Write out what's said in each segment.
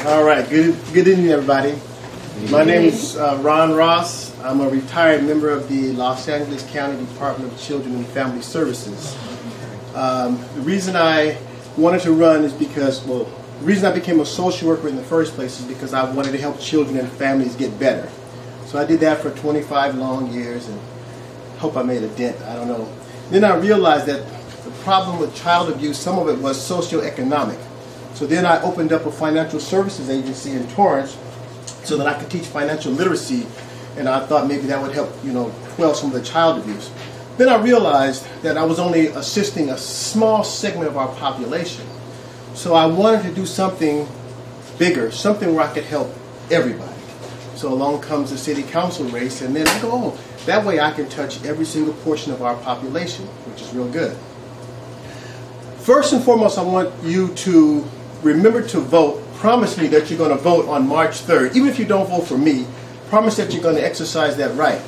All right, good evening, everybody. My name is Ron Ross. I'm a retired member of the Los Angeles County Department of Children and Family Services. The reason I wanted to run is because, well, the reason I became a social worker in the first place is because I wanted to help children and families get better. So I did that for 25 long years and hope I made a dent, I don't know. Then I realized that the problem with child abuse, some of it was socioeconomic. So then I opened up a financial services agency in Torrance so that I could teach financial literacy, and I thought maybe that would help, quell some of the child abuse. Then I realized that I was only assisting a small segment of our population. So I wanted to do something bigger, something where I could help everybody. So along comes the city council race, and then I go, oh, that way I can touch every single portion of our population, which is real good. First and foremost, I want you to remember to vote. Promise me that you're going to vote on March 3rd. Even if you don't vote for me, promise that you're going to exercise that right.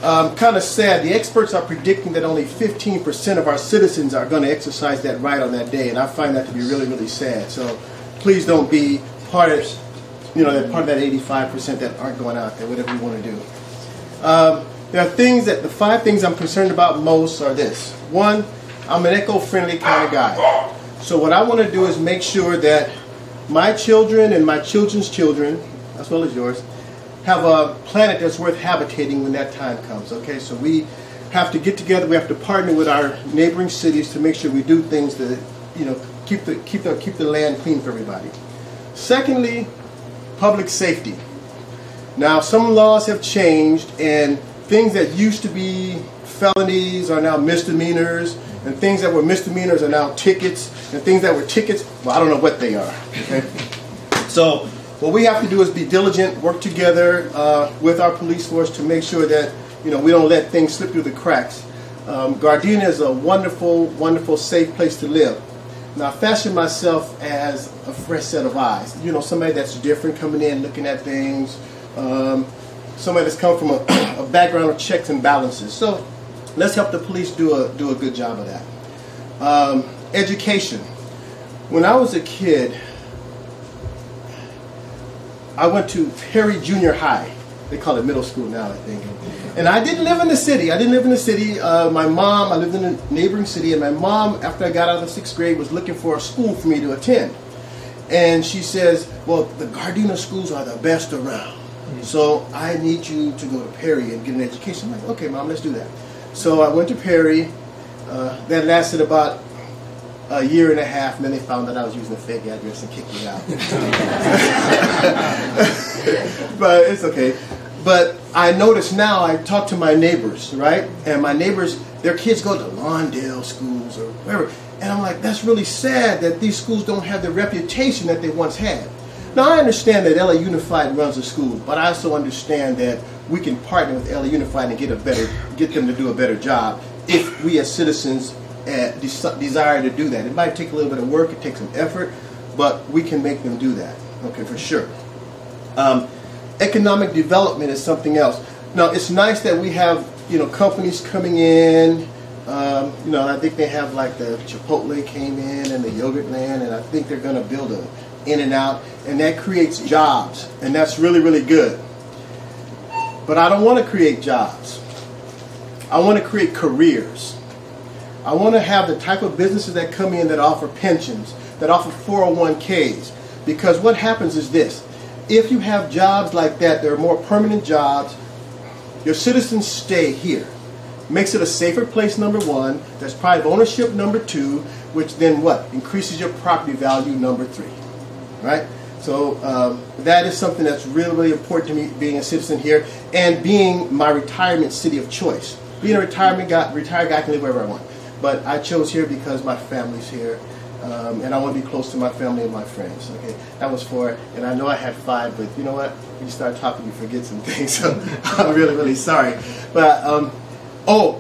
Kind of sad, the experts are predicting that only 15% of our citizens are going to exercise that right on that day, and I find that to be really, really sad. So please don't be part of, that 85% that aren't going out there, whatever you want to do. There are things the 5 things I'm concerned about most are this. 1, I'm an eco-friendly kind of guy. So what I want to do is make sure that my children and my children's children, as well as yours, have a planet that's worth habitating when that time comes. Okay, so we have to get together. We have to partner with our neighboring cities to make sure we do things that keep the land clean for everybody. Secondly, public safety. Now, some laws have changed, and things that used to be felonies are now misdemeanors, and things that were misdemeanors are now tickets, and things that were tickets, well, I don't know what they are. Okay? So what we have to do is be diligent, work together with our police force to make sure that we don't let things slip through the cracks. Gardena is a wonderful, wonderful, safe place to live. Now, I fashion myself as a fresh set of eyes. Somebody that's different, coming in, looking at things. Somebody that's come from a background of checks and balances. So let's help the police do a good job of that. Education. When I was a kid, I went to Perry Junior High. They call it middle school now, I think. And I didn't live in the city. I lived in a neighboring city, and my mom, after I got out of the 6th grade, was looking for a school for me to attend. And she says, well, the Gardena schools are the best around. So I need you to go to Perry and get an education. I'm like, okay, Mom, let's do that. So I went to Perry. That lasted about a year and a half, and then they found that I was using a fake address and kicked me out. But it's okay. But I notice now, I talk to my neighbors, right? And my neighbors, their kids go to Lawndale schools or wherever. And I'm like, that's really sad that these schools don't have the reputation that they once had. Now, I understand that LA Unified runs the school, but I also understand that we can partner with LA Unified and get them to do a better job if we as citizens desire to do that. It might take a little bit of work, it takes some effort, but we can make them do that, okay, for sure. Economic development is something else. Now, it's nice that we have, companies coming in. I think they have like the Chipotle came in and the Yogurt Land, and I think they're going to build a In-N-Out, and that creates jobs, and that's really, really good. But I don't want to create jobs. I want to create careers. I want to have the type of businesses that come in that offer pensions, that offer 401ks, because what happens is this. If you have jobs like that, there are more permanent jobs, your citizens stay here. Makes it a safer place, number 1. There's pride of ownership, number 2, which then what? Increases your property value, number 3. Right? So that is something that's really, really important to me, being a citizen here, and being my retirement city of choice. Being a retired guy can live wherever I want. But I chose here because my family's here. And I want to be close to my family and my friends. Okay, that was 4, and I know I had 5, but you know what? When you start talking, you forget some things. So I'm really, really sorry. But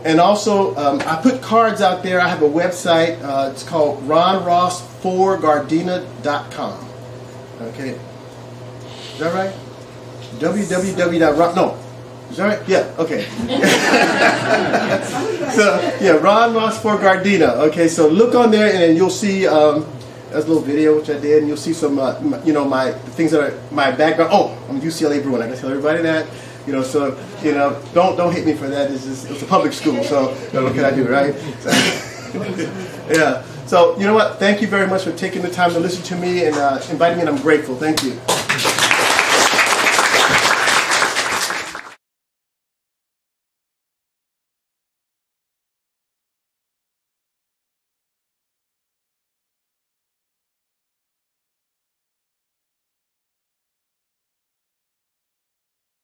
and also I put cards out there. I have a website. It's called ronross4gardena.com. Okay, is that right? www.ron. Is that right? Yeah, okay. So, yeah, Ron Ross for Gardena. Okay, so look on there and you'll see That's a little video which I did, and you'll see some, you know, the things that are my background. Oh, I'm a UCLA Bruin. I gotta tell everybody that. You know, so you know, don't hit me for that. It's a public school, so what can I do, right? So, yeah. So you know what? Thank you very much for taking the time to listen to me and inviting me, and I'm grateful. Thank you.